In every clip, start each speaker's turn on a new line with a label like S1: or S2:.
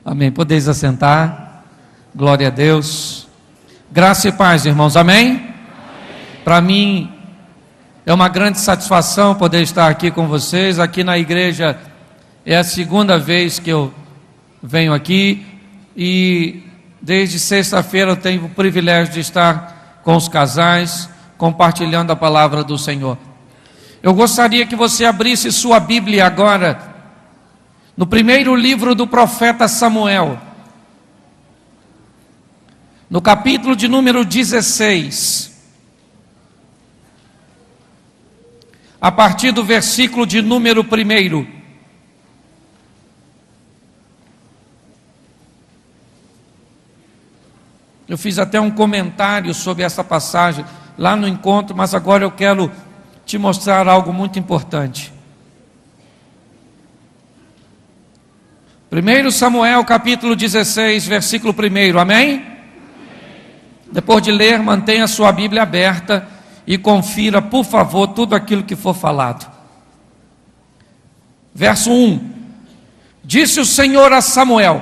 S1: Amém. Podeis assentar. Glória a Deus. Graça e paz, irmãos. Amém? Para mim é uma grande satisfação poder estar aqui com vocês. Aqui na igreja é a segunda vez que eu venho aqui e desde sexta-feira eu tenho o privilégio de estar com os casais, compartilhando a palavra do Senhor. Eu gostaria que você abrisse sua Bíblia agora no primeiro livro do profeta Samuel, no capítulo de número 16, a partir do versículo de número 1. Eu fiz até um comentário sobre essa passagem lá no encontro, mas agora eu quero te mostrar algo muito importante. 1 Samuel capítulo 16, versículo 1, amém? Depois de ler, mantenha sua Bíblia aberta e confira, por favor, tudo aquilo que for falado. Verso 1: Disse o Senhor a Samuel: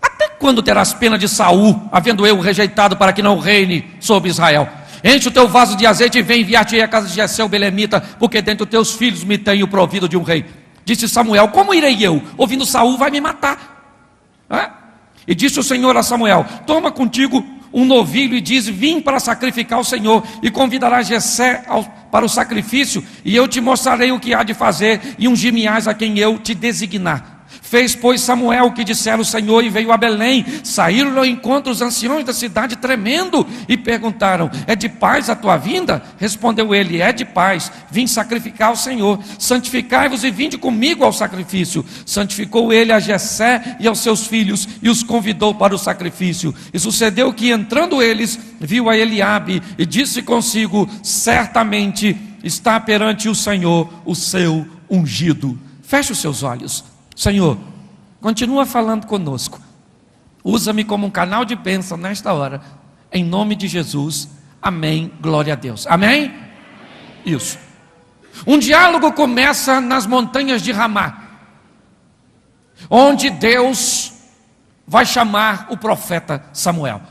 S1: Até quando terás pena de Saul, havendo eu rejeitado para que não reine sobre Israel? Enche o teu vaso de azeite e vem enviar-te à casa de Jessé o belemita, porque dentre os teus filhos me tenho provido de um rei. Disse Samuel: Como irei eu? Ouvindo Saul vai me matar. E disse o Senhor a Samuel: Toma contigo um novilho e diz: Vim para sacrificar ao Senhor, e convidarás Jessé para o sacrifício, e eu te mostrarei o que há de fazer, e ungir-me-ás a quem eu te designar. Fez, pois, Samuel o que dissera o Senhor, e veio a Belém. Saíram ao encontro os anciões da cidade tremendo, e perguntaram: É de paz a tua vinda? Respondeu ele: É de paz, vim sacrificar ao Senhor. Santificai-vos e vinde comigo ao sacrifício. Santificou ele a Jessé e aos seus filhos, e os convidou para o sacrifício. E sucedeu que, entrando eles, viu a Eliabe, e disse consigo: Certamente está perante o Senhor o seu ungido. Feche os seus olhos. Senhor, continua falando conosco. Usa-me como um canal de bênção nesta hora. Em nome de Jesus. Amém. Glória a Deus. Amém? Isso. Um diálogo começa nas montanhas de Ramá, onde Deus vai chamar o profeta Samuel.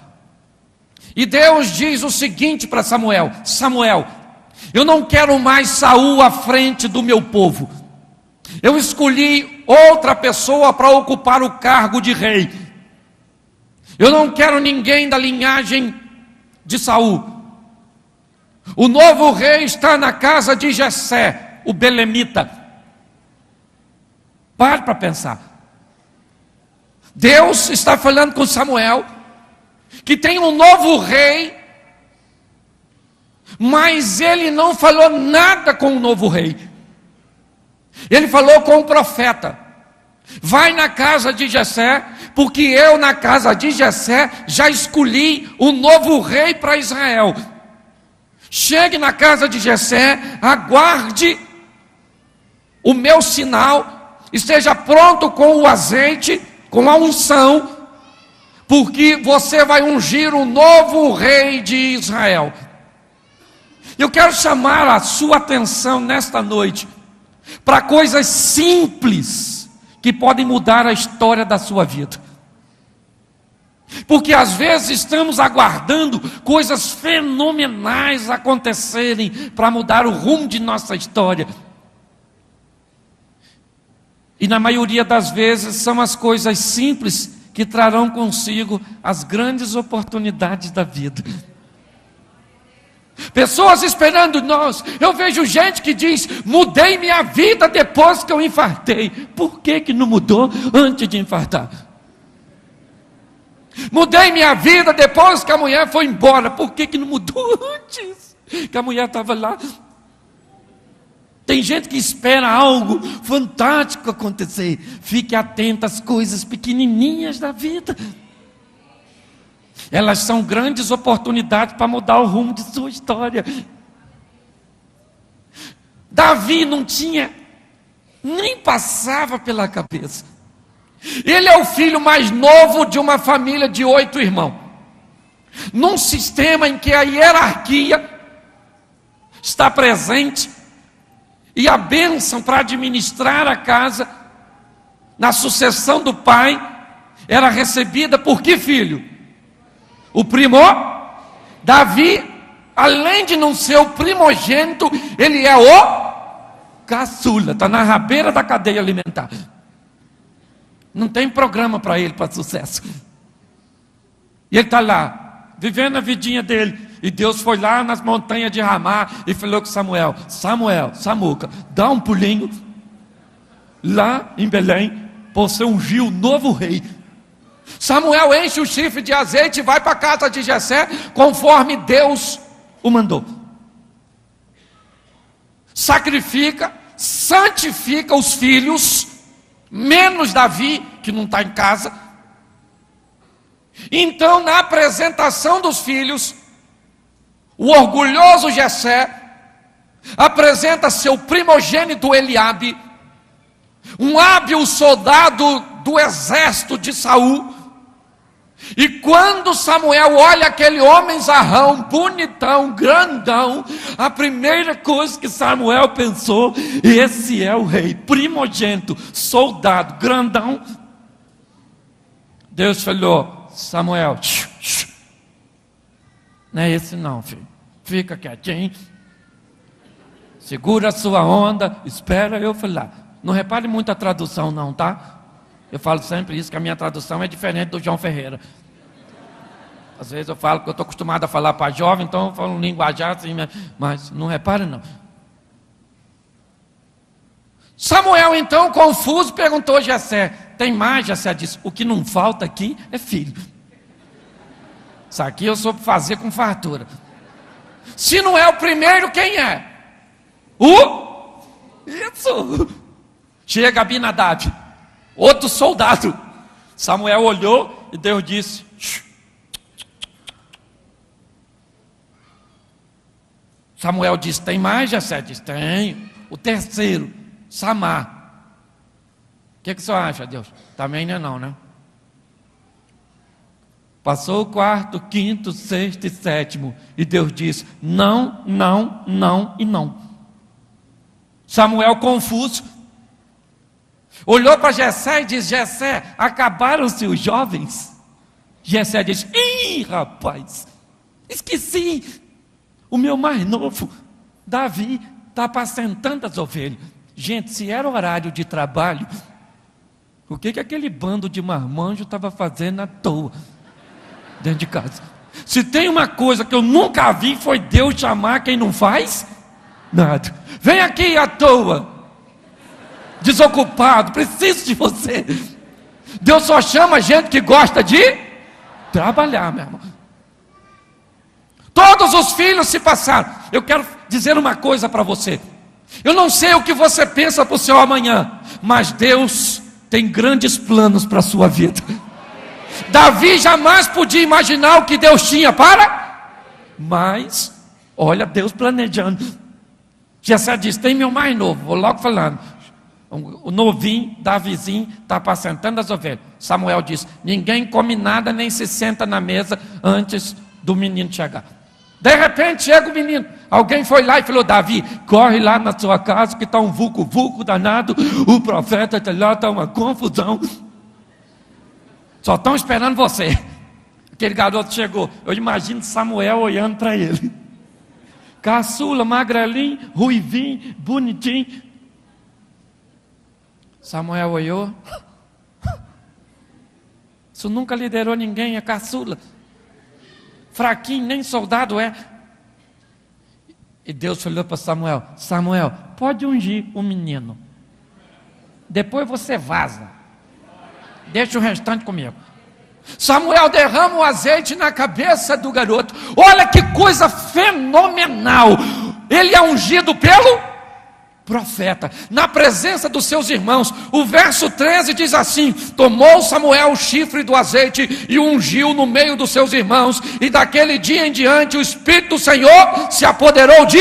S1: E Deus diz o seguinte para Samuel: Samuel, eu não quero mais Saul à frente do meu povo. Eu escolhi outra pessoa para ocupar o cargo de rei. Eu não quero ninguém da linhagem de Saul. O novo rei está na casa de Jessé, o belemita. Pare para pensar. Deus está falando com Samuel que tem um novo rei, mas ele não falou nada com o novo rei. Ele falou com o profeta: Vai na casa de Jessé, porque eu na casa de Jessé já escolhi o novo rei para Israel. Chegue na casa de Jessé, aguarde o meu sinal, esteja pronto com o azeite, com a unção, porque você vai ungir o novo rei de Israel. Eu quero chamar a sua atenção nesta noite para coisas simples que podem mudar a história da sua vida. Porque às vezes estamos aguardando coisas fenomenais acontecerem para mudar o rumo de nossa história. E na maioria das vezes são as coisas simples que trarão consigo as grandes oportunidades da vida. Pessoas esperando nós. Eu vejo gente que diz: Mudei minha vida depois que eu infartei. Por que não mudou antes de infartar? Mudei minha vida depois que a mulher foi embora. Por que não mudou antes que a mulher estava lá? Tem gente que espera algo fantástico acontecer. Fique atento às coisas pequenininhas da vida. Elas são grandes oportunidades para mudar o rumo de sua história. Davi não tinha, nem passava pela cabeça. Ele é o filho mais novo de uma família de 8 irmãos. Num sistema em que a hierarquia está presente e a bênção para administrar a casa na sucessão do pai, era recebida por que filho? O Davi, além de não ser o primogênito, ele é o caçula, está na rabeira da cadeia alimentar. Não tem programa para ele, para sucesso. E ele está lá, vivendo a vidinha dele. E Deus foi lá nas montanhas de Ramá e falou com Samuel: Samuca, dá um pulinho lá em Belém, para você ungir o novo rei. Samuel enche o chifre de azeite e vai para a casa de Jessé, conforme Deus o mandou. Sacrifica, santifica os filhos, menos Davi, que não está em casa. Então, na apresentação dos filhos, o orgulhoso Jessé apresenta seu primogênito Eliabe, um hábil soldado do exército de Saul. E quando Samuel olha aquele homem zarrão, bonitão, grandão, a primeira coisa que Samuel pensou: esse é o rei, primogênito, soldado, grandão. Deus falou: Samuel, não é esse não, filho, fica quietinho, segura a sua onda, espera eu falar. Não repare muito a tradução não, tá? Eu falo sempre isso, que a minha tradução é diferente do João Ferreira. Às vezes eu falo que eu estou acostumado a falar para jovem, então eu falo um linguajar assim, mas não repare não. Samuel então, confuso, perguntou a Jessé: tem mais? Jessé disse: o que não falta aqui é filho. Isso aqui eu soube fazer com fartura. Se não é o primeiro, quem é? Isso! Chega Abinadab, outro soldado. Samuel olhou e Deus disse: Samuel disse: tem mais? Jessé disse: tem. O terceiro, Samar. O que você acha, Deus? Também não, né? Passou o quarto, quinto, sexto e sétimo, e Deus disse: não, não, não e não. Samuel, confuso, olhou para Jessé e disse: Jessé, acabaram-se os jovens? Jessé disse: ih, rapaz, esqueci, o meu mais novo, Davi, está apacentando as ovelhas. Gente, se era horário de trabalho, o que aquele bando de marmanjo estava fazendo à toa dentro de casa? Se tem uma coisa que eu nunca vi, foi Deus chamar quem não faz nada. Vem aqui à toa, desocupado, preciso de você. Deus só chama gente que gosta de trabalhar, meu irmão. Todos os filhos se passaram. Eu quero dizer uma coisa para você. Eu não sei o que você pensa para o seu amanhã, mas Deus tem grandes planos para a sua vida. Davi jamais podia imaginar o que Deus tinha para, mas olha Deus planejando. Jessé disse: tem meu mais novo, vou logo falando, o novinho, Davizinho, está apacentando as ovelhas. Samuel disse: ninguém come nada nem se senta na mesa antes do menino chegar. De repente chega o menino, alguém foi lá e falou: Davi, corre lá na sua casa que está um vulco danado, o profeta está lá, está uma confusão, só estão esperando você. Aquele garoto chegou, eu imagino Samuel olhando para ele, caçula, magrelinho, ruivinho, bonitinho. Samuel olhou: isso nunca liderou ninguém, é caçula, fraquinho, nem soldado é. E Deus falou para Samuel: Samuel, pode ungir o menino, depois você vaza, deixa o restante comigo. Samuel derrama o azeite na cabeça do garoto. Olha que coisa fenomenal. Ele é ungido pelo profeta, na presença dos seus irmãos. O verso 13 diz assim: tomou Samuel o chifre do azeite e ungiu no meio dos seus irmãos, e daquele dia em diante o Espírito do Senhor se apoderou de...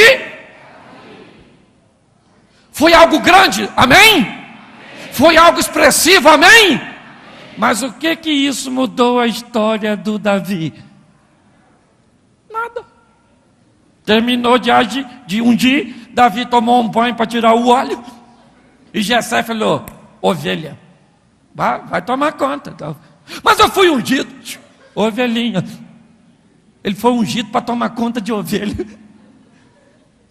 S1: Foi algo grande, amém? Foi algo expressivo, amém? Mas o que isso mudou a história do Davi? Nada. Terminou de ungir, Davi tomou um banho para tirar o óleo, e Jessé falou: ovelha, vai tomar conta. Mas eu fui ungido. Ovelhinha. Ele foi ungido para tomar conta de ovelha.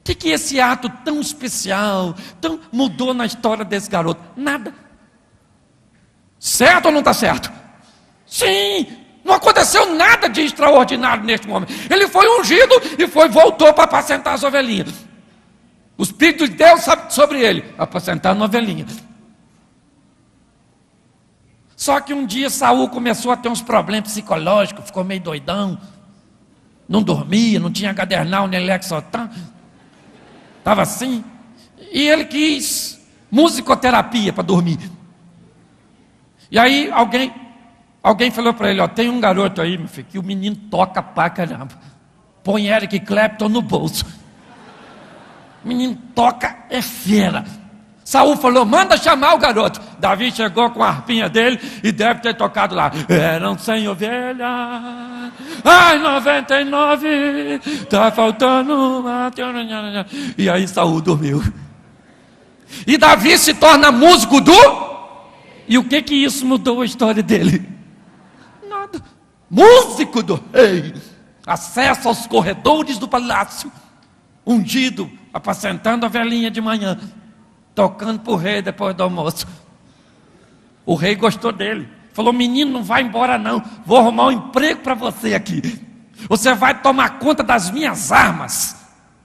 S1: O que esse ato tão especial, tão mudou na história desse garoto? Nada. Certo ou não está certo? Sim, não aconteceu nada de extraordinário neste momento. Ele foi ungido e voltou para apacentar as ovelhinhas. O Espírito de Deus sabe sobre ele, apacentar a ovelhinha. Só que um dia Saul começou a ter uns problemas psicológicos, ficou meio doidão, não dormia, não tinha gadernal nem Lexotan, estava assim, e ele quis musicoterapia para dormir. E aí alguém falou para ele, tem um garoto aí, meu filho, que o menino toca pra caramba, põe Eric Clapton no bolso, o menino toca, é fera. Saul falou, manda chamar o garoto. Davi chegou com a harpinha dele e deve ter tocado lá. Eram 100 ovelhas, ai 99, tá faltando uma. E aí Saul dormiu. E Davi se torna músico do... E o que isso mudou a história dele? Nada. Músico do rei. Acesso aos corredores do palácio. Ungido, apacentando a velhinha de manhã. Tocando para o rei depois do almoço. O rei gostou dele. Falou, menino, não vai embora não. Vou arrumar um emprego para você aqui. Você vai tomar conta das minhas armas.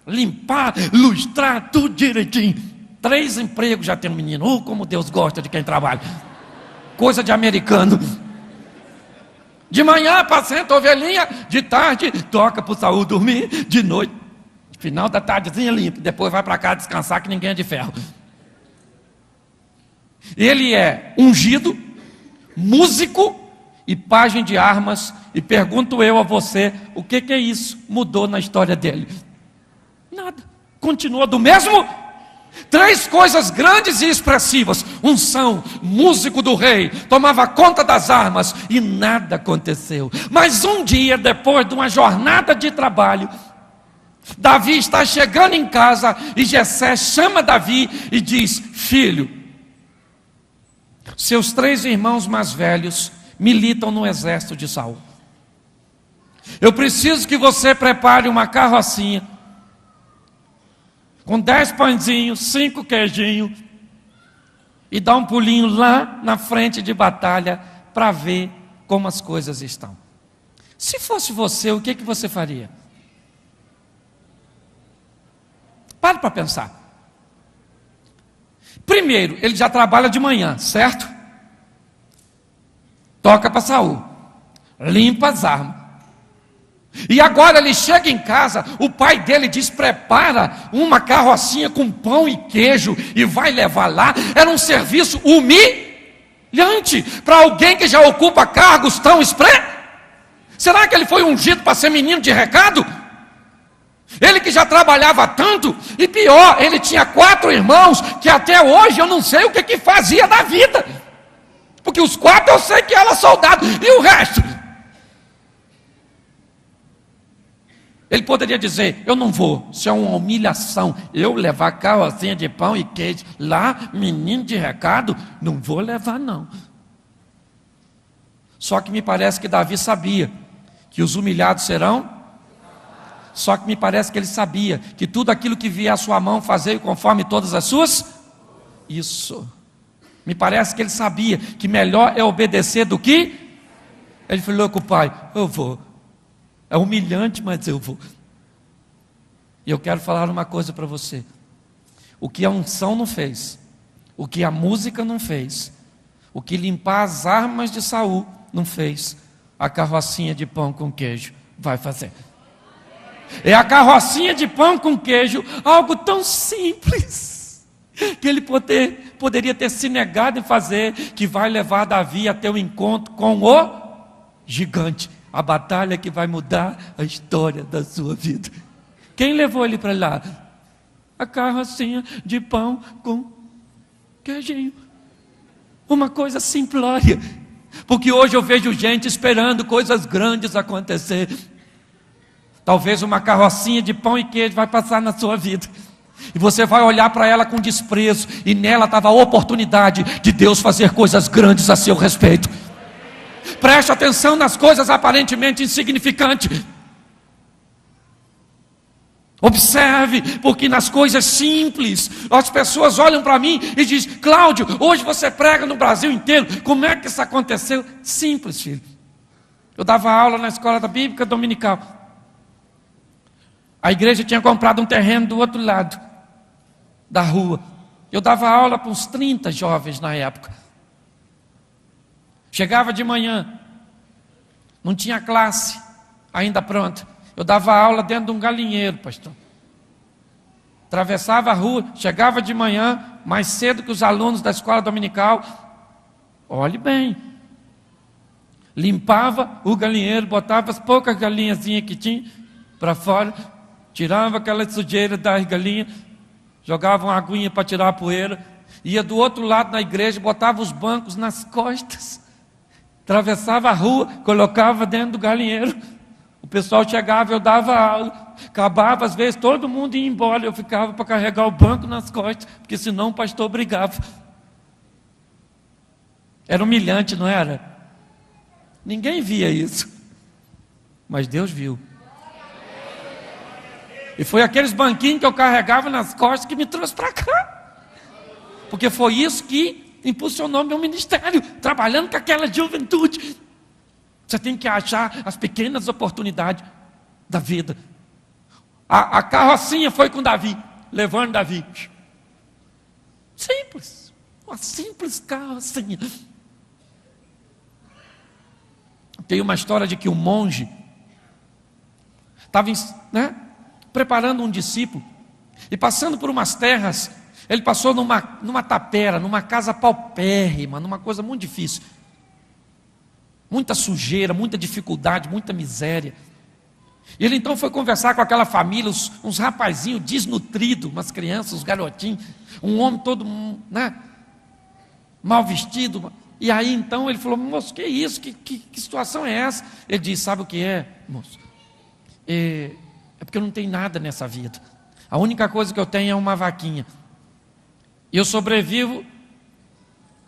S1: Limpar, lustrar, tudo direitinho. 3 empregos já tem um menino. Como Deus gosta de quem trabalha. Coisa de americano. De manhã apacenta a ovelhinha. De tarde toca para o Saul dormir. De noite, final da tardezinha limpa. Depois vai para casa descansar que ninguém é de ferro. Ele é ungido, músico e pajem de armas. E pergunto eu a você, o que é isso? Mudou na história dele? Nada, continua do mesmo. 3 coisas grandes e expressivas: unção, músico do rei, tomava conta das armas e nada aconteceu. Mas um dia, depois de uma jornada de trabalho, Davi está chegando em casa e Jessé chama Davi e diz, filho, seus 3 irmãos mais velhos militam no exército de Saul. Eu preciso que você prepare uma carrocinha com 10 pãezinhos, 5 queijinhos e dá um pulinho lá na frente de batalha para ver como as coisas estão. Se fosse você, o que você faria? Pare para pensar. Primeiro, ele já trabalha de manhã, certo? Toca para Saul, limpa as armas. E agora ele chega em casa, o pai dele diz, prepara uma carrocinha com pão e queijo e vai levar lá. Era um serviço humilhante para alguém que já ocupa cargos tão Será que ele foi ungido para ser menino de recado? Ele que já trabalhava tanto, e pior, ele tinha 4 irmãos, que até hoje eu não sei o que fazia da vida, porque os 4 eu sei que era soldado, e o resto? Ele poderia dizer, eu não vou, isso é uma humilhação, eu levar carrocinha de pão e queijo, lá, menino de recado, não vou levar não. Só que me parece que Davi sabia, que os humilhados serão. Só que me parece que ele sabia que tudo aquilo que vier à sua mão, fazer conforme todas as suas. Isso. Me parece que ele sabia que melhor é obedecer do que. Ele falou com o pai, eu vou. É humilhante, mas eu vou. E eu quero falar uma coisa para você. O que a unção não fez, o que a música não fez, o que limpar as armas de Saul não fez, a carrocinha de pão com queijo vai fazer. É a carrocinha de pão com queijo, algo tão simples, que ele poderia ter se negado em fazer, que vai levar Davi a ter um encontro com o gigante, a batalha que vai mudar a história da sua vida. Quem levou ele para lá? A carrocinha de pão com queijinho. Uma coisa simplória, porque hoje eu vejo gente esperando coisas grandes acontecer. Talvez uma carrocinha de pão e queijo vai passar na sua vida. E você vai olhar para ela com desprezo, e nela estava a oportunidade de Deus fazer coisas grandes a seu respeito. Preste atenção nas coisas aparentemente insignificantes. Observe, porque nas coisas simples, as pessoas olham para mim e dizem: Cláudio, hoje você prega no Brasil inteiro, como é que isso aconteceu? Simples, filho. Eu dava aula na escola da Bíblica Dominical. A igreja tinha comprado um terreno do outro lado da rua. Eu dava aula para uns 30 jovens na época. Chegava de manhã, não tinha classe ainda pronta. Eu dava aula dentro de um galinheiro, pastor. Atravessava a rua, chegava de manhã, mais cedo que os alunos da escola dominical. Olhe bem. Limpava o galinheiro, botava as poucas galinhazinhas que tinha para fora, tirava aquela sujeira das galinhas, jogava uma aguinha para tirar a poeira, ia do outro lado da igreja, botava os bancos nas costas, atravessava a rua, colocava dentro do galinheiro. O pessoal chegava, eu dava aula, acabava, às vezes todo mundo ia embora, eu ficava para carregar o banco nas costas, porque senão o pastor brigava. Era humilhante, não era? Ninguém via isso, mas Deus viu. E foi aqueles banquinhos que eu carregava nas costas que me trouxe para cá, porque foi isso que impulsionou meu ministério, trabalhando com aquela juventude. Você tem que achar as pequenas oportunidades da vida. A carrocinha foi com Davi, levando Davi. Simples, uma simples carrocinha. Tem uma história de que um monge estava preparando um discípulo, e passando por umas terras, ele passou numa tapera, numa casa paupérrima, numa coisa muito difícil. Muita sujeira, muita dificuldade, muita miséria. E ele então foi conversar com aquela família, uns rapazinhos desnutridos, umas crianças, uns garotinhos, um homem todo mal vestido. E aí então ele falou: moço, que isso? Que situação é essa? Ele disse: sabe o que é, moço? É porque eu não tenho nada nessa vida. A única coisa que eu tenho é uma vaquinha. E eu sobrevivo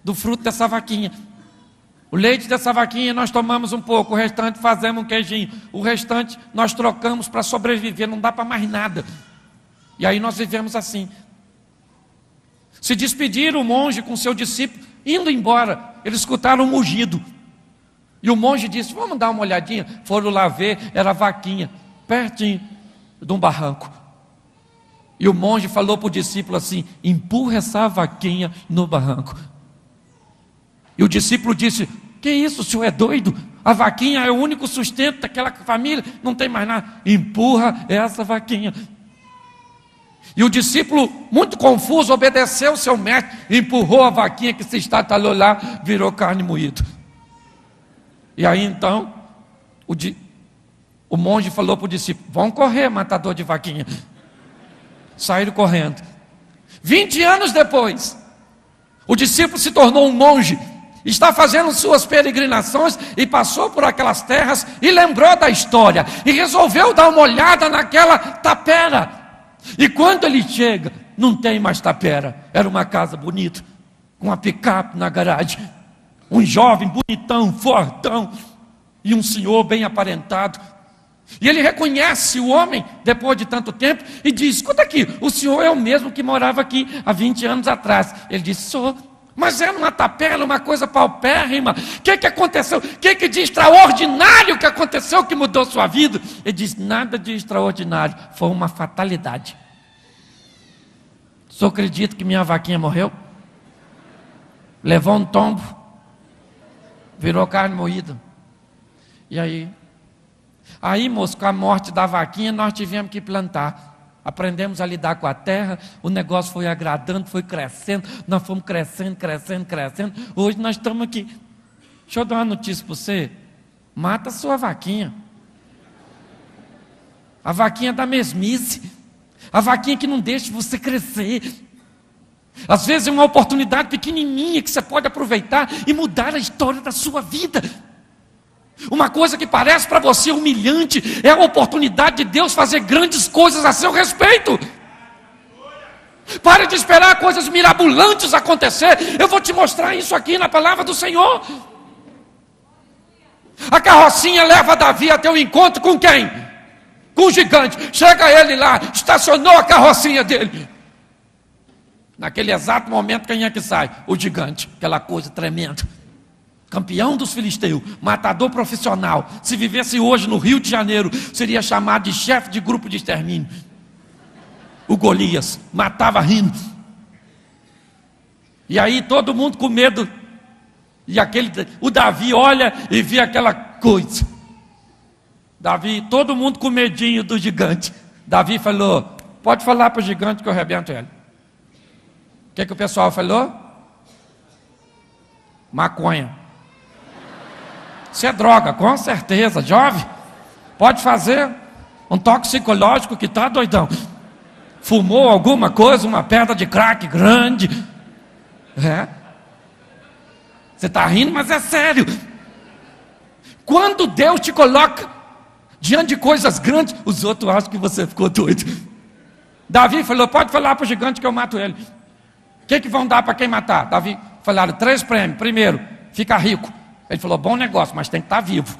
S1: do fruto dessa vaquinha. O leite dessa vaquinha nós tomamos um pouco, o restante fazemos um queijinho, o restante nós trocamos para sobreviver, não dá para mais nada. E aí nós vivemos assim. Se despediram o monge com seu discípulo, indo embora, eles escutaram um mugido. E o monge disse: vamos dar uma olhadinha. Foram lá ver, era a vaquinha, pertinho de um barranco. E o monge falou para o discípulo assim: empurra essa vaquinha no barranco. E o discípulo disse: que isso, o senhor é doido? A vaquinha é o único sustento daquela família, não tem mais nada. Empurra essa vaquinha. E o discípulo, muito confuso, obedeceu o seu mestre, empurrou a vaquinha que se estatalhou lá, virou carne moída. E aí então, o monge falou para o discípulo: vão correr, matador de vaquinha. Saíram correndo. 20 anos depois, o discípulo se tornou um monge, está fazendo suas peregrinações e passou por aquelas terras e lembrou da história e resolveu dar uma olhada naquela tapera. E quando ele chega, não tem mais tapera, era uma casa bonita, com uma picape na garagem, um jovem bonitão, fortão, e um senhor bem aparentado. E ele reconhece o homem depois de tanto tempo e diz: escuta aqui, o senhor é o mesmo que morava aqui há 20 anos atrás. Ele diz: sou. Mas era uma tapera, uma coisa paupérrima. O que aconteceu? O que de extraordinário que aconteceu que mudou sua vida? Ele diz: nada de extraordinário, foi uma fatalidade. O senhor acredita que minha vaquinha morreu? Levou um tombo, virou carne moída. E aí, moço, com a morte da vaquinha, nós tivemos que plantar. Aprendemos a lidar com a terra, o negócio foi agradando, foi crescendo, nós fomos crescendo. Hoje nós estamos aqui. Deixa eu dar uma notícia para você: mata a sua vaquinha. A vaquinha da mesmice, a vaquinha que não deixa você crescer. Às vezes é uma oportunidade pequenininha que você pode aproveitar e mudar a história da sua vida. Uma coisa que parece para você humilhante é a oportunidade de Deus fazer grandes coisas a seu respeito. Pare de esperar coisas mirabolantes acontecer. Eu vou te mostrar isso aqui na palavra do Senhor. A carrocinha leva Davi até o encontro com quem? Com o gigante. Chega ele lá, estacionou a carrocinha dele. Naquele exato momento, quem é que sai? O gigante, aquela coisa tremenda. Campeão dos filisteus, matador profissional. Se vivesse hoje no Rio de Janeiro, seria chamado de chefe de grupo de extermínio. O Golias matava rindo. E aí todo mundo com medo. E o Davi olha e vê aquela coisa. Davi, todo mundo com medinho do gigante. Davi falou: pode falar para o gigante que eu arrebento ele. O que o pessoal falou? Maconha. Isso é droga, com certeza, jovem. Pode fazer um toxicológico que está doidão. Fumou alguma coisa, uma pedra de crack grande. Você está rindo, mas é sério. Quando Deus te coloca diante de coisas grandes, os outros acham que você ficou doido. Davi falou: pode falar para o gigante que eu mato ele. O que vão dar para quem matar? Davi falaram 3 prêmios. Primeiro, fica rico. Ele falou: bom negócio, mas tem que estar vivo.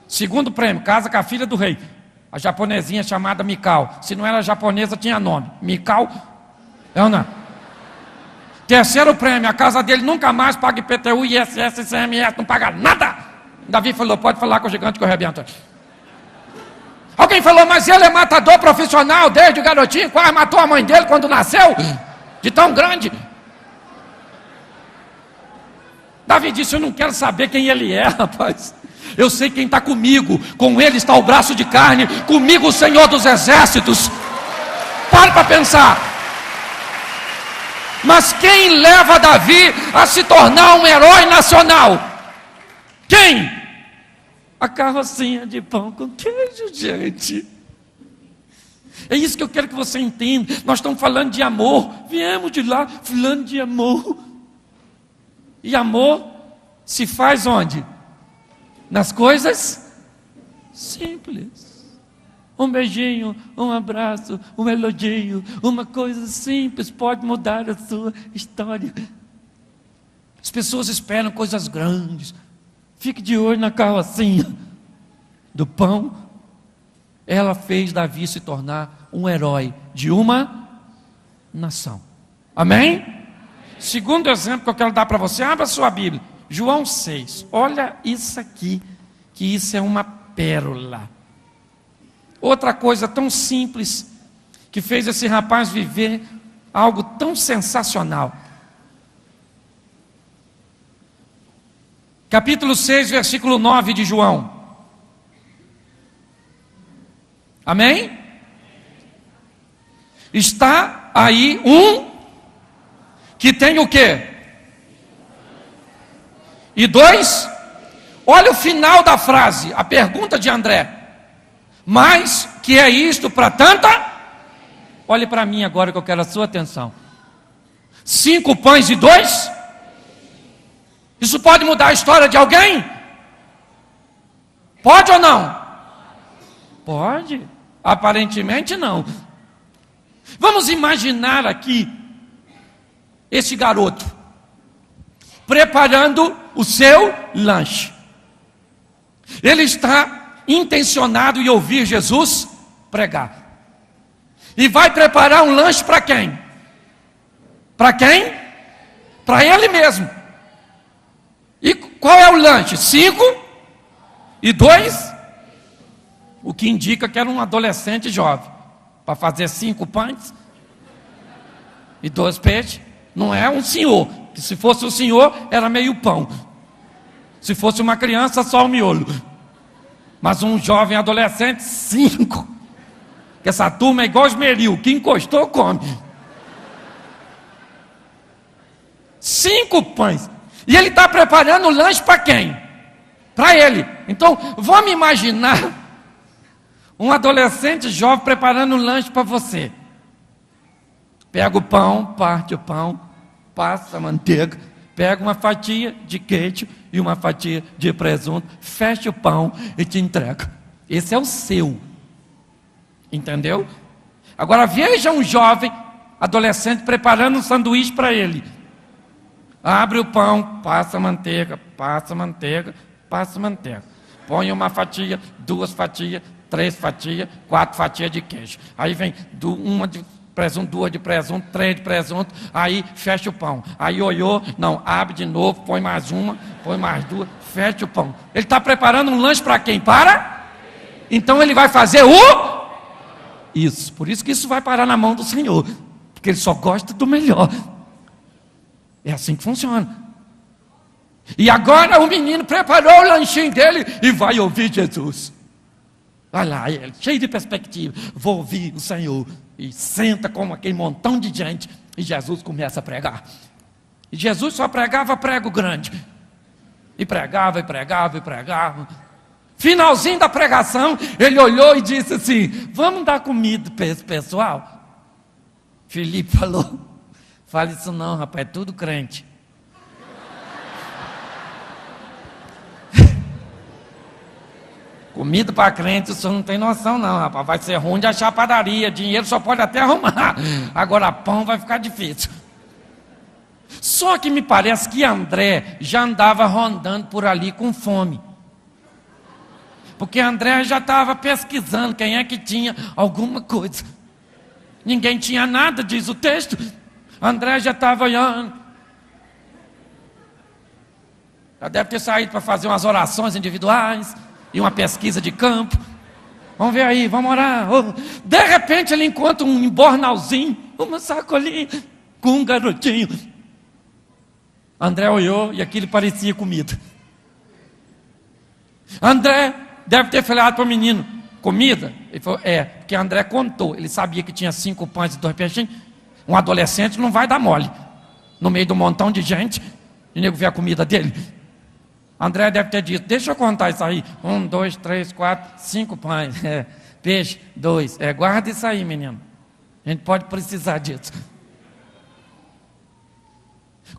S1: Segundo prêmio, casa com a filha do rei. A japonesinha chamada Mikau. Se não era japonesa, tinha nome. Mikau, é ou não? Terceiro prêmio, a casa dele nunca mais paga IPTU, ISS, ICMS, não paga nada. Davi falou: pode falar com o gigante que eu arrebento. Alguém falou: mas ele é matador profissional desde o garotinho, quase matou a mãe dele quando nasceu, de tão grande. Davi disse: eu não quero saber quem ele é, rapaz. Eu sei quem está comigo. Com ele está o braço de carne. Comigo o Senhor dos Exércitos. Pare para pensar. Mas quem leva Davi a se tornar um herói nacional? Quem? A carrocinha de pão com queijo, gente. É isso que eu quero que você entenda. Nós estamos falando de amor. Viemos de lá falando de amor. E amor se faz onde? Nas coisas simples. Um beijinho, um abraço, um elogio, uma coisa simples pode mudar a sua história. As pessoas esperam coisas grandes. Fique de olho na carrocinha do pão. Ela fez Davi se tornar um herói de uma nação. Amém? Segundo exemplo que eu quero dar para você, abra a sua Bíblia, João 6, olha isso aqui, que isso é uma pérola. Outra coisa tão simples, que fez esse rapaz viver algo tão sensacional. Capítulo 6, versículo 9 de João. Amém? Está aí um que tem o quê? E 2, olha o final da frase, a pergunta de André. Mas que é isto para tanta? Olhe para mim agora que eu quero a sua atenção. 5 pães e 2? Isso pode mudar a história de alguém? Pode ou não? Pode. Aparentemente não. Vamos imaginar aqui esse garoto preparando o seu lanche. Ele está intencionado em ouvir Jesus pregar. E vai preparar um lanche para quem? Para quem? Para ele mesmo. E qual é o lanche? 5 e 2? O que indica que era um adolescente jovem. Para fazer 5 pães e 2 peixes. Não é um senhor. Que se fosse um senhor, era meio pão. Se fosse uma criança, só o miolo. Mas um jovem adolescente, 5. Que essa turma é igual esmeril. Que encostou, come. 5 pães. E ele está preparando o lanche para quem? Para ele. Então, vamos imaginar um adolescente jovem preparando um lanche para você. Pega o pão, parte o pão, passa a manteiga, pega uma fatia de queijo e uma fatia de presunto, fecha o pão e te entrega. Esse é o seu. Entendeu? Agora veja um jovem, adolescente, preparando um sanduíche para ele. Abre o pão, passa manteiga, passa manteiga, passa manteiga. Põe uma fatia, 2 fatias, 3 fatias, 4 fatias de queijo. Aí vem uma de presunto, 2 de presunto, 3 de presunto. Aí fecha o pão. Aí olhou, não, abre de novo, põe mais uma, põe mais 2, fecha o pão. Ele está preparando um lanche para quem? Para? Então ele vai fazer isso. Por isso que isso vai parar na mão do Senhor. Porque Ele só gosta do melhor. É assim que funciona. E agora o menino preparou o lanchinho dele e vai ouvir Jesus. Olha lá, ele cheio de perspectiva. Vou ouvir o Senhor. E senta como aquele montão de gente. E Jesus começa a pregar. E Jesus só pregava prego grande. E pregava, e pregava, e pregava. Finalzinho da pregação, ele olhou e disse assim: vamos dar comida para esse pessoal? Filipe falou: fala isso não, rapaz, é tudo crente. Comida para crente, o senhor não tem noção não, rapaz. Vai ser ruim de achar padaria. Dinheiro só pode até arrumar. Agora pão vai ficar difícil. Só que me parece que André já andava rondando por ali com fome. Porque André já estava pesquisando quem é que tinha alguma coisa. Ninguém tinha nada, diz o texto. André já estava olhando. Já deve ter saído para fazer umas orações individuais e uma pesquisa de campo. Vamos ver aí, vamos orar. De repente ele encontra um embornalzinho, uma sacolinha com um garotinho. André olhou e aquilo parecia comida. André deve ter falado para o menino: comida? Ele falou: porque André contou. Ele sabia que tinha 5 pães e 2 peixinhos. Um adolescente não vai dar mole no meio de um montão de gente e nego ver a comida dele. André deve ter dito: deixa eu contar isso aí. 1, 2, 3, 4, 5 pães. Peixe, 2. Guarda isso aí, menino. A gente pode precisar disso.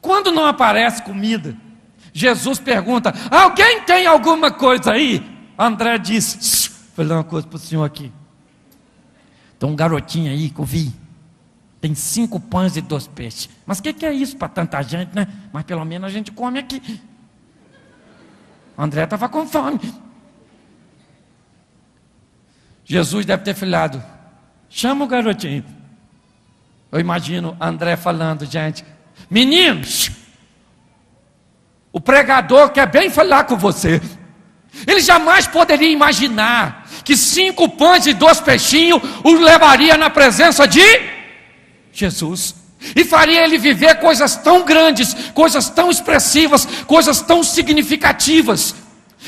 S1: Quando não aparece comida, Jesus pergunta: alguém tem alguma coisa aí? André disse: vou falar uma coisa para o senhor aqui. Tem um garotinho aí que eu vi. Tem 5 pães e 2 peixes. Mas o que é isso para tanta gente, né? Mas pelo menos a gente come aqui. André estava com fome. Jesus deve ter falado: chama o garotinho. Eu imagino André falando: gente, meninos, o pregador quer bem falar com você. Ele jamais poderia imaginar que 5 pães e 2 peixinhos o levaria na presença de Jesus e faria ele viver coisas tão grandes, coisas tão expressivas, coisas tão significativas.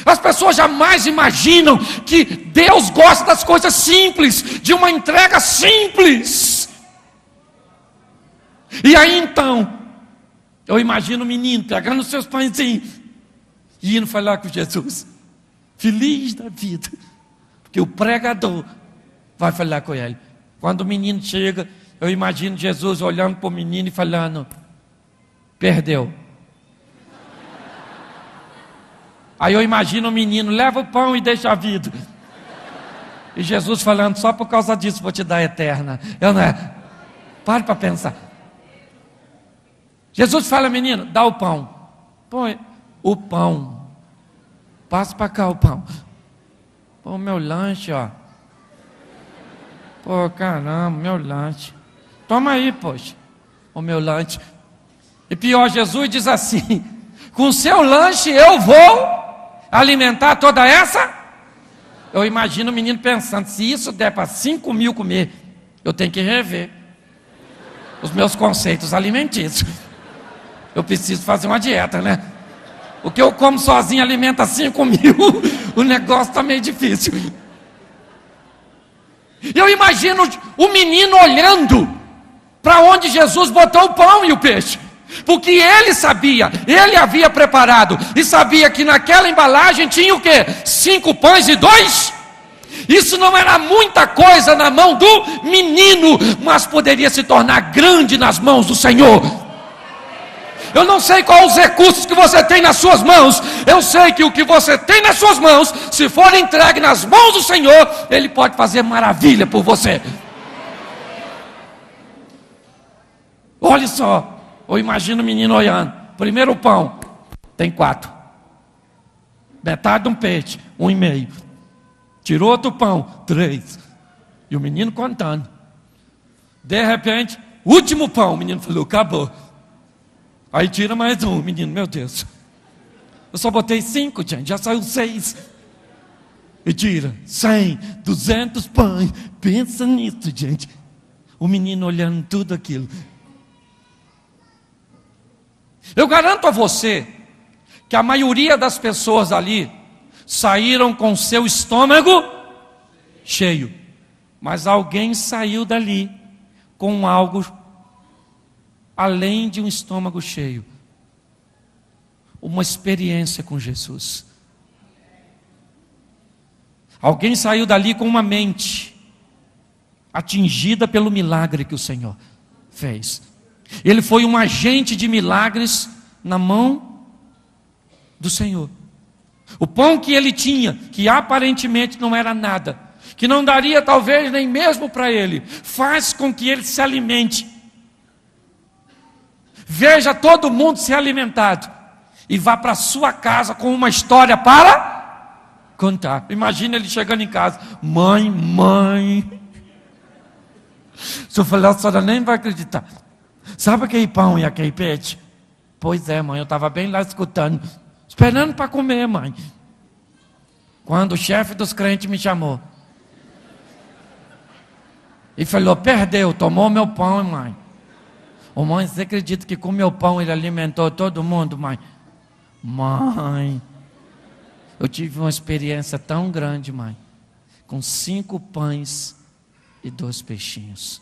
S1: As pessoas jamais imaginam que Deus gosta das coisas simples, de uma entrega simples. E aí então, eu imagino o menino pegando os seus pãezinhos e indo falar com Jesus, feliz da vida, porque o pregador vai falar com ele. Quando o menino chega, eu imagino Jesus olhando para o menino e falando: perdeu. Aí eu imagino o menino: leva o pão e deixa a vida. E Jesus falando: só por causa disso vou te dar a eterna. Eu não é? Pare para pensar. Jesus fala: menino, dá o pão. Põe o pão. Passa para cá o pão. Pô, meu lanche, ó. Pô, caramba, meu lanche. Toma aí, poxa, o meu lanche. E pior, Jesus diz assim: com o seu lanche eu vou alimentar toda essa. Eu imagino o menino pensando: se isso der para 5 mil comer, eu tenho que rever os meus conceitos alimentícios. Eu preciso fazer uma dieta, né? O que eu como sozinho alimenta 5 mil. O negócio está meio difícil. Eu imagino o menino olhando para onde Jesus botou o pão e o peixe, porque ele sabia, ele havia preparado e sabia que naquela embalagem tinha o quê? 5 pães e 2. Isso não era muita coisa na mão do menino, mas poderia se tornar grande nas mãos do Senhor. Eu não sei quais os recursos que você tem nas suas mãos. Eu sei que o que você tem nas suas mãos, se for entregue nas mãos do Senhor, Ele pode fazer maravilha por você. Olha só, ou imagina o menino olhando. Primeiro pão, tem 4. Metade de um peixe, 1,5. Tirou outro pão, 3. E o menino contando. De repente, último pão, o menino falou, acabou. Aí tira mais um, menino, meu Deus. Eu só botei 5, gente, já saiu 6. E tira 100, 200 pães. Pensa nisso, gente. O menino olhando tudo aquilo. Eu garanto a você que a maioria das pessoas ali saíram com seu estômago cheio. Mas alguém saiu dali com algo além de um estômago cheio. Uma experiência com Jesus. Alguém saiu dali com uma mente atingida pelo milagre que o Senhor fez. Ele foi um agente de milagres na mão do Senhor. O pão que ele tinha, que aparentemente não era nada, que não daria talvez nem mesmo para ele, faz com que ele se alimente. Veja todo mundo ser alimentado e vá para sua casa com uma história para contar. Imagina ele chegando em casa: mãe, se eu falar, a senhora nem vai acreditar. Sabe aquele pão e aquele peixe? Pois é, mãe, eu estava bem lá escutando, esperando para comer, mãe. Quando o chefe dos crentes me chamou e falou: perdeu, tomou meu pão, mãe. Ô mãe, você acredita que com meu pão ele alimentou todo mundo, mãe? Mãe, eu tive uma experiência tão grande, mãe, com 5 pães e 2 peixinhos.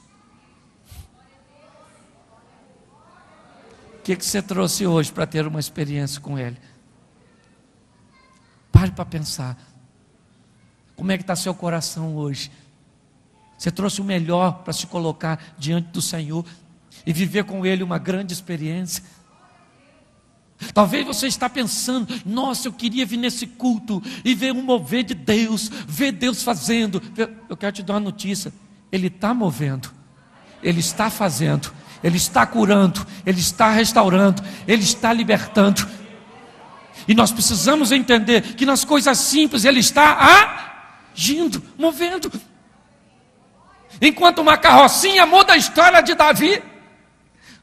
S1: O que você trouxe hoje para ter uma experiência com ele? Pare para pensar. Como é que está seu coração hoje? Você trouxe o melhor para se colocar diante do Senhor e viver com Ele uma grande experiência? Talvez você está pensando: nossa, eu queria vir nesse culto e ver um mover de Deus, ver Deus fazendo. Eu quero te dar uma notícia: Ele está movendo, Ele está fazendo, Ele está curando, Ele está restaurando, Ele está libertando. E nós precisamos entender que nas coisas simples Ele está agindo, movendo. Enquanto uma carrocinha muda a história de Davi,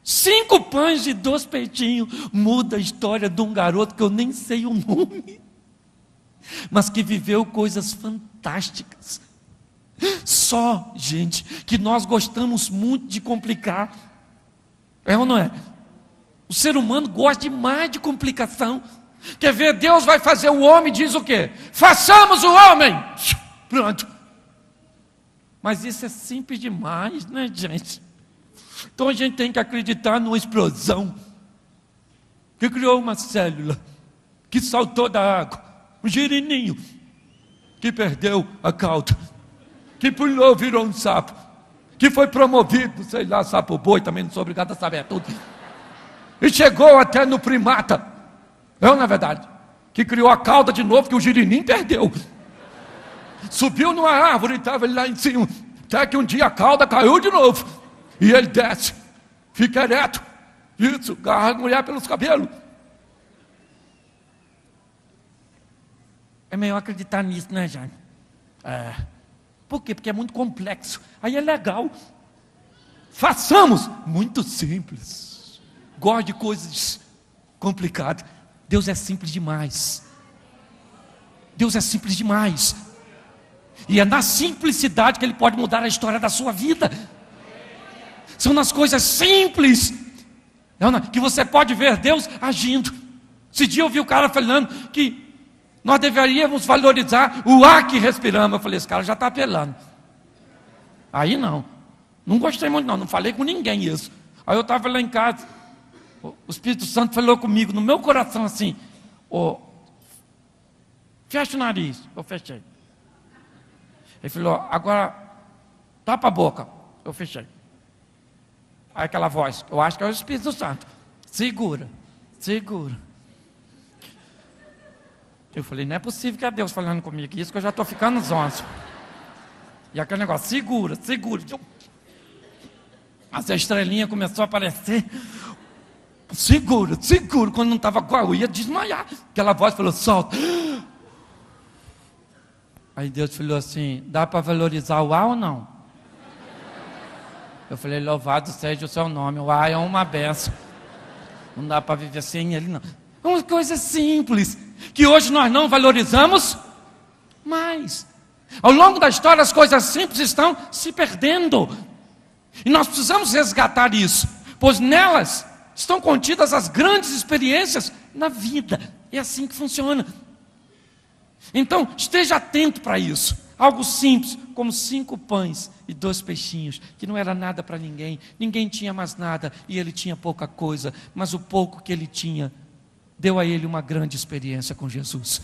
S1: 5 pães e 2 peitinhos muda a história de um garoto que eu nem sei o nome, mas que viveu coisas fantásticas. Só, gente, que nós gostamos muito de complicar. É ou não é? O ser humano gosta demais de complicação. Quer ver? Deus vai fazer o homem, diz o quê? Façamos o homem. Pronto. Mas isso é simples demais, né, gente? Então a gente tem que acreditar numa explosão que criou uma célula, que saltou da água, um girininho que perdeu a cauda, que pulou, virou um sapo, que foi promovido, sei lá, sapo boi, também não sou obrigado a saber tudo, e chegou até no primata, na verdade, que criou a cauda de novo, que o girininho perdeu, subiu numa árvore e estava lá em cima, até que um dia a cauda caiu de novo, e ele desce, fica ereto, isso, agarra a mulher pelos cabelos. É melhor acreditar nisso, né, Jane? Por quê? Porque é muito complexo. Aí é legal. Façamos. Muito simples. Gosto de coisas complicadas. Deus é simples demais. Deus é simples demais. E é na simplicidade que Ele pode mudar a história da sua vida. São nas coisas simples que você pode ver Deus agindo. Esse dia eu vi o cara falando que nós deveríamos valorizar o ar que respiramos. Eu falei: esse cara já está apelando. Aí não gostei muito, não falei com ninguém isso. Aí eu estava lá em casa, o Espírito Santo falou comigo no meu coração assim: fecha o nariz. Eu fechei. Ele falou: agora tapa a boca. Eu fechei. Aí aquela voz: eu acho que é o Espírito Santo. Segura. Eu falei: não é possível que é Deus falando comigo isso, que eu já estou ficando zonzo. E aquele negócio: segura. As estrelinhas começou a aparecer. Seguro, seguro. Quando não estava com eu ia desmaiar. Aquela voz falou, solta. Aí Deus falou assim, dá para valorizar o ar ou não? Eu falei, louvado seja o seu nome. O ar é uma benção. Não dá para viver sem ele, não. É uma coisa simples, que hoje nós não valorizamos mais. Ao longo da história, as coisas simples estão se perdendo. E nós precisamos resgatar isso, pois nelas estão contidas as grandes experiências na vida. É assim que funciona. Então, esteja atento para isso. Algo simples, como 5 pães e 2 peixinhos, que não era nada para ninguém. Ninguém tinha mais nada e ele tinha pouca coisa. Mas o pouco que ele tinha deu a ele uma grande experiência com Jesus.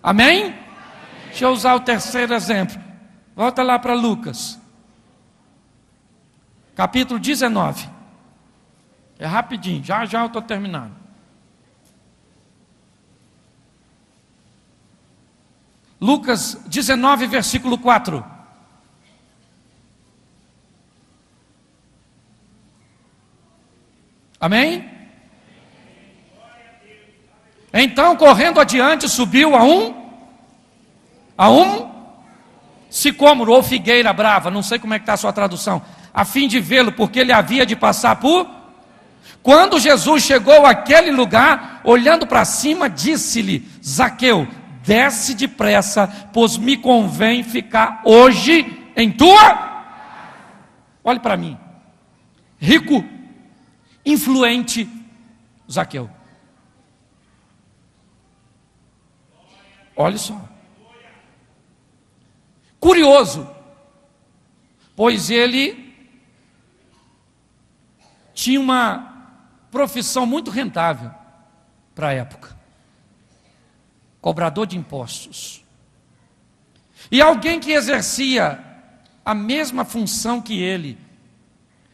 S1: Amém? Amém. Deixa eu usar o terceiro exemplo. Volta lá para Lucas. Capítulo 19. É rapidinho, já eu estou terminando. Lucas 19, versículo 4. Amém? Então, correndo adiante, subiu a um sicômoro ou figueira brava, não sei como é que está a sua tradução, a fim de vê-lo, porque ele havia de passar por... Quando Jesus chegou àquele lugar, olhando para cima, disse-lhe, Zaqueu, desce depressa, pois me convém ficar hoje em tua... Olhe para mim, rico, influente, Zaqueu. Olha só. Curioso, pois ele tinha uma profissão muito rentável para a época. Cobrador de impostos. E alguém que exercia a mesma função que ele,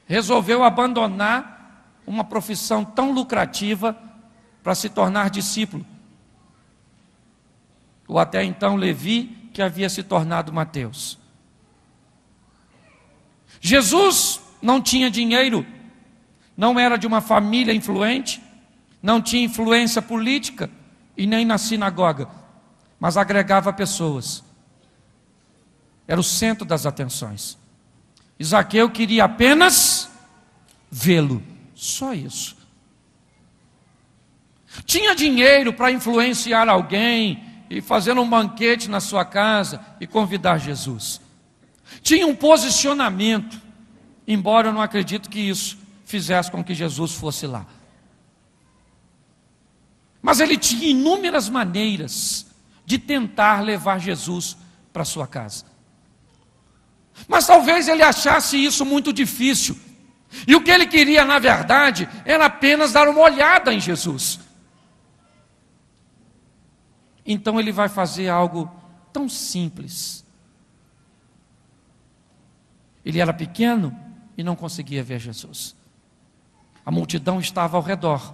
S1: resolveu abandonar uma profissão tão lucrativa para se tornar discípulo. Ou até então Levi, que havia se tornado Mateus. Jesus não tinha dinheiro, não era de uma família influente, não tinha influência política e nem na sinagoga, mas agregava pessoas. Era o centro das atenções. Zaqueu queria apenas vê-lo, só isso. Tinha dinheiro para influenciar alguém e fazer um banquete na sua casa e convidar Jesus. Tinha um posicionamento, embora eu não acredito que isso fizesse com que Jesus fosse lá. Mas ele tinha inúmeras maneiras de tentar levar Jesus para sua casa. Mas talvez ele achasse isso muito difícil. E o que ele queria, na verdade, era apenas dar uma olhada em Jesus. Então ele vai fazer algo tão simples. Ele era pequeno e não conseguia ver Jesus. A multidão estava ao redor,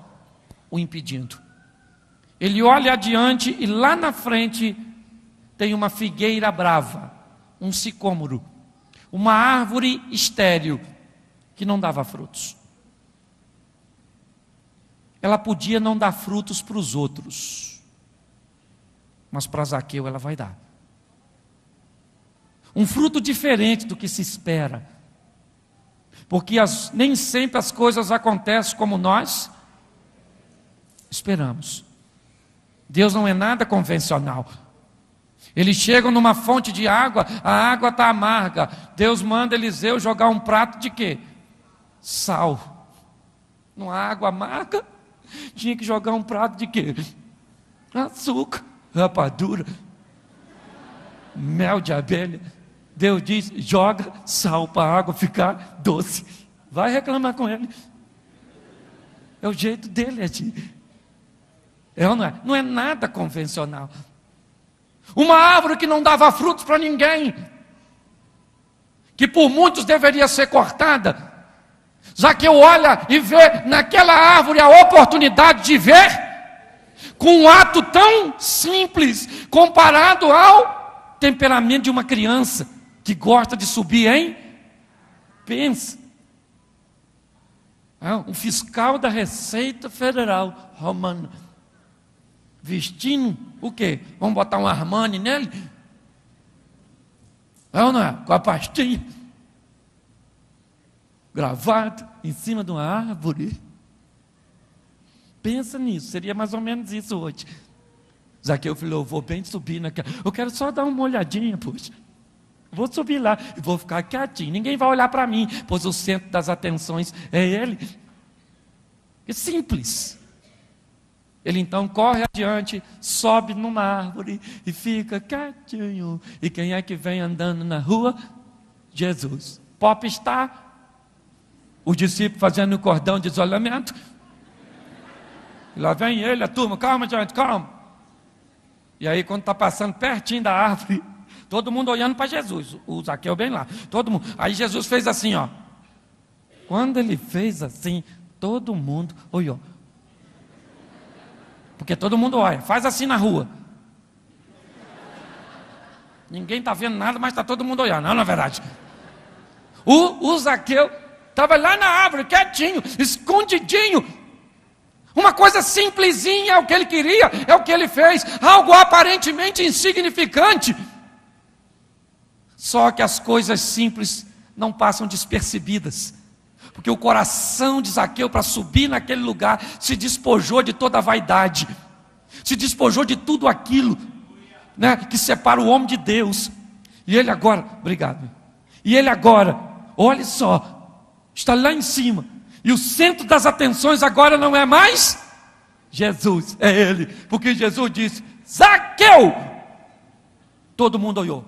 S1: o impedindo. Ele olha adiante e lá na frente tem uma figueira brava, um sicômoro, uma árvore estéril que não dava frutos. Ela podia não dar frutos para os outros, mas para Zaqueu ela vai dar. Um fruto diferente do que se espera. Porque nem sempre as coisas acontecem como nós esperamos. Deus não é nada convencional. Eles chegam numa fonte de água, a água está amarga. Deus manda Eliseu jogar um prato de quê? Sal. Numa água amarga, tinha que jogar um prato de quê? Açúcar. Rapadura, mel de abelha. Deus diz, joga sal para a água ficar doce. Vai reclamar com ele. É o jeito dele assim. É ou não é? Não é nada convencional. Uma árvore que não dava frutos para ninguém, que por muitos deveria ser cortada. Zaqueu olha e vê naquela árvore a oportunidade de ver, com um ato tão simples, comparado ao temperamento de uma criança, que gosta de subir em... Pensa. Um fiscal da Receita Federal romana, vestindo o quê? Vamos botar um Armani nele? Não é? Com a pastinha, gravado em cima de uma árvore. Pensa nisso, seria mais ou menos isso hoje. Zaqueu falou, eu vou bem subir naquela, eu quero só dar uma olhadinha, poxa. Vou subir lá e vou ficar quietinho. Ninguém vai olhar para mim, pois o centro das atenções é ele. É simples. Ele então corre adiante, sobe numa árvore e fica quietinho. E quem é que vem andando na rua? Jesus. Popstar, o discípulo fazendo o cordão de isolamento. E lá vem ele, a turma, calma gente, calma. E aí quando está passando pertinho da árvore, todo mundo olhando para Jesus, o Zaqueu bem lá, todo mundo. Aí Jesus fez assim, ó. Quando ele fez assim, todo mundo olhou. Porque todo mundo olha, faz assim na rua. Ninguém está vendo nada, mas está todo mundo olhando, não é verdade? O Zaqueu estava lá na árvore, quietinho, escondidinho. Uma coisa simplesinha, é o que ele queria, é o que ele fez. Algo aparentemente insignificante. Só que as coisas simples não passam despercebidas, porque o coração de Zaqueu, para subir naquele lugar, se despojou de toda a vaidade, se despojou de tudo aquilo, né, que separa o homem de Deus. E ele agora, obrigado, e ele agora, olha só, está lá em cima, e o centro das atenções agora não é mais Jesus, é ele, porque Jesus disse, Zaqueu, todo mundo olhou,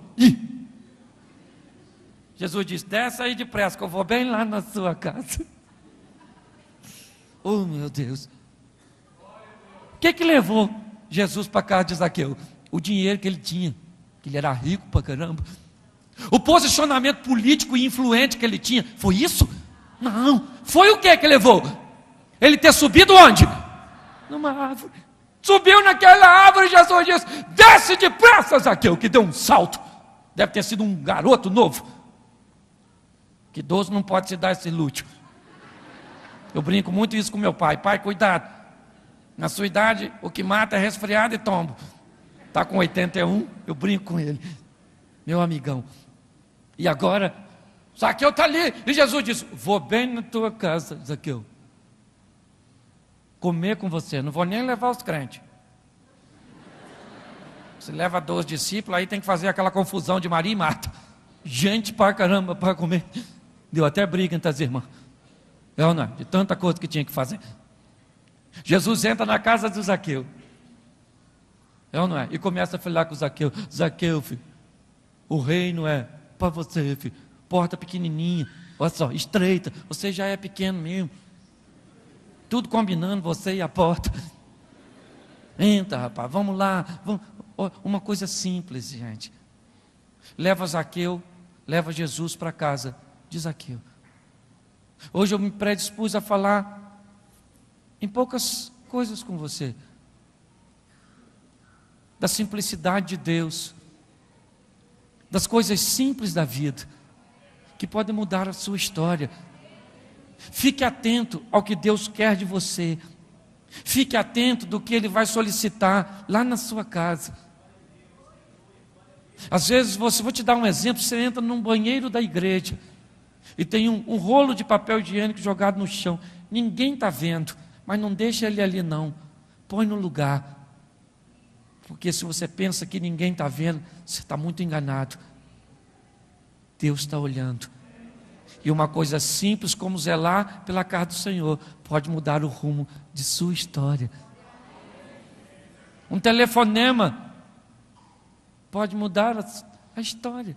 S1: Jesus disse, desce aí depressa, que eu vou bem lá na sua casa. Oh meu Deus. O que levou Jesus para a casa de Zaqueu? O dinheiro que ele tinha, que ele era rico pra caramba. O posicionamento político e influente que ele tinha, foi isso? Não, foi o que levou? Ele ter subido onde? Numa árvore. Subiu naquela árvore, Jesus disse, desce depressa Zaqueu, que deu um salto. Deve ter sido um garoto novo. Que idoso não pode se dar esse luxo. Eu brinco muito isso com meu pai. Pai, cuidado. Na sua idade, o que mata é resfriado e tombo. Está com 81, eu brinco com ele. Meu amigão. E agora, Zaqueu está ali. E Jesus disse, vou bem na tua casa, Zaqueu. Comer com você. Não vou nem levar os crentes. Você leva 12 discípulos, aí tem que fazer aquela confusão de Maria e Marta. Gente pra caramba para comer. Deu até briga entre as irmãs. É ou não? De tanta coisa que tinha que fazer. Jesus entra na casa do Zaqueu. É ou não é? E começa a falar com o Zaqueu. Zaqueu, filho, o reino é para você, filho. Porta pequenininha. Olha só, estreita. Você já é pequeno mesmo. Tudo combinando, você e a porta. Entra, rapaz, vamos lá. Vamos. Uma coisa simples, gente. Leva Zaqueu, leva Jesus para casa de Zaqueu. Hoje eu me predispus a falar em poucas coisas com você. Da simplicidade de Deus. Das coisas simples da vida. Que podem mudar a sua história. Fique atento ao que Deus quer de você. Fique atento do que Ele vai solicitar lá na sua casa. Às vezes, vou te dar um exemplo, você entra num banheiro da igreja e tem um rolo de papel higiênico jogado no chão. Ninguém está vendo, mas não deixa ele ali não. Põe no lugar. Porque se você pensa que ninguém está vendo, você está muito enganado. Deus está olhando. E uma coisa simples como zelar pela casa do Senhor pode mudar o rumo de sua história. Um telefonema pode mudar a história.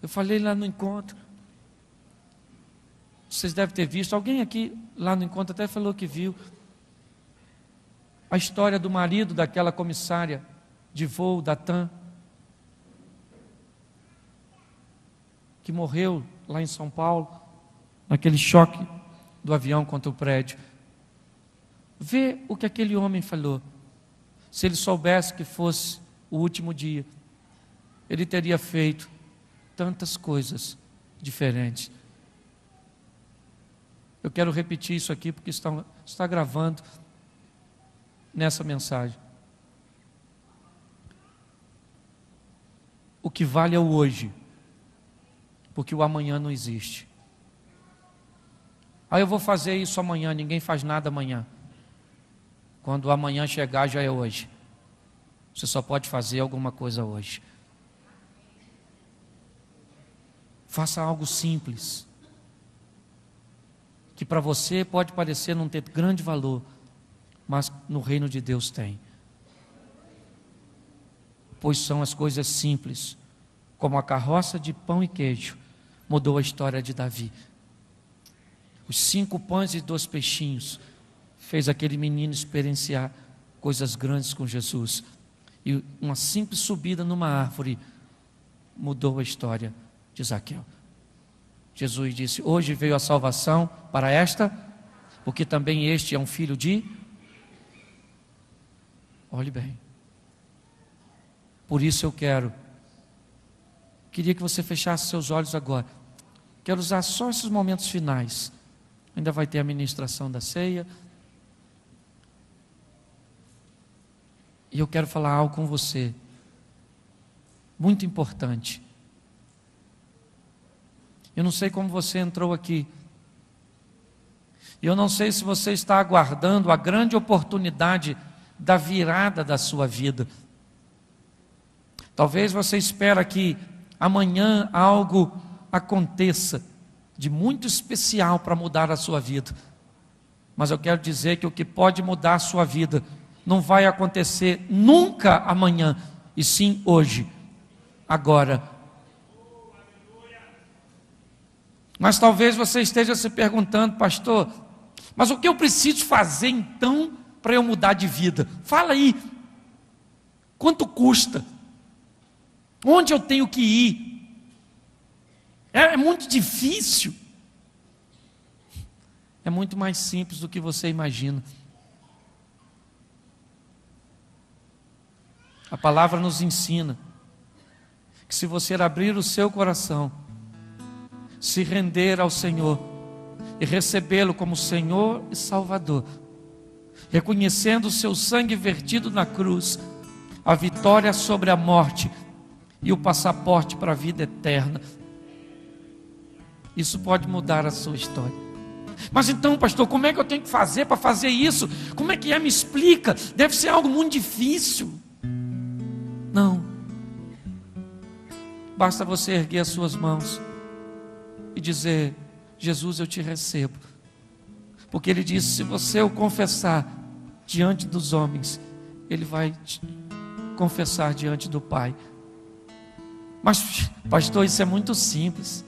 S1: Eu falei lá no encontro. Vocês devem ter visto. Alguém aqui lá no encontro até falou que viu. A história do marido daquela comissária de voo da TAM. Que morreu lá em São Paulo. Naquele choque do avião contra o prédio. Vê o que aquele homem falou. Se ele soubesse que fosse o último dia, ele teria feito tantas coisas diferentes. Eu quero repetir isso aqui porque está gravando nessa mensagem. O que vale é o hoje, porque o amanhã não existe. Eu vou fazer isso amanhã, ninguém faz nada amanhã. Quando o amanhã chegar, já é hoje. Você só pode fazer alguma coisa hoje. Faça algo simples, que para você pode parecer não ter grande valor, mas no reino de Deus tem. Pois são as coisas simples, como a carroça de pão e queijo, mudou a história de Davi. Os 5 pães e 2 peixinhos fez aquele menino experienciar coisas grandes com Jesus. E uma simples subida numa árvore mudou a história de Zaqueu. Jesus disse: hoje veio a salvação para esta, porque também este é um filho de... Olhe bem. Por isso eu queria que você fechasse seus olhos agora. Quero usar só esses momentos finais. Ainda vai ter a ministração da ceia. E eu quero falar algo com você, muito importante. Eu não sei como você entrou aqui. Eu não sei se você está aguardando a grande oportunidade da virada da sua vida. Talvez você espera que amanhã algo aconteça de muito especial para mudar a sua vida. Mas eu quero dizer que o que pode mudar a sua vida não vai acontecer nunca amanhã, e sim hoje, agora. Mas talvez você esteja se perguntando: pastor, mas o que eu preciso fazer então para eu mudar de vida? Fala aí, quanto custa? Onde eu tenho que ir? É muito difícil? É muito mais simples do que você imagina. A palavra nos ensina que se você abrir o seu coração, se render ao Senhor e recebê-lo como Senhor e Salvador, reconhecendo o seu sangue vertido na cruz, a vitória sobre a morte e o passaporte para a vida eterna, isso pode mudar a sua história. Mas então, pastor, como é que eu tenho que fazer para fazer isso? Como é que é? Me explica. Deve ser algo muito difícil. Não. Basta você erguer as suas mãos e dizer: Jesus, eu te recebo. Porque Ele disse: se você o confessar diante dos homens, Ele vai te confessar diante do Pai. Mas, pastor, isso é muito simples.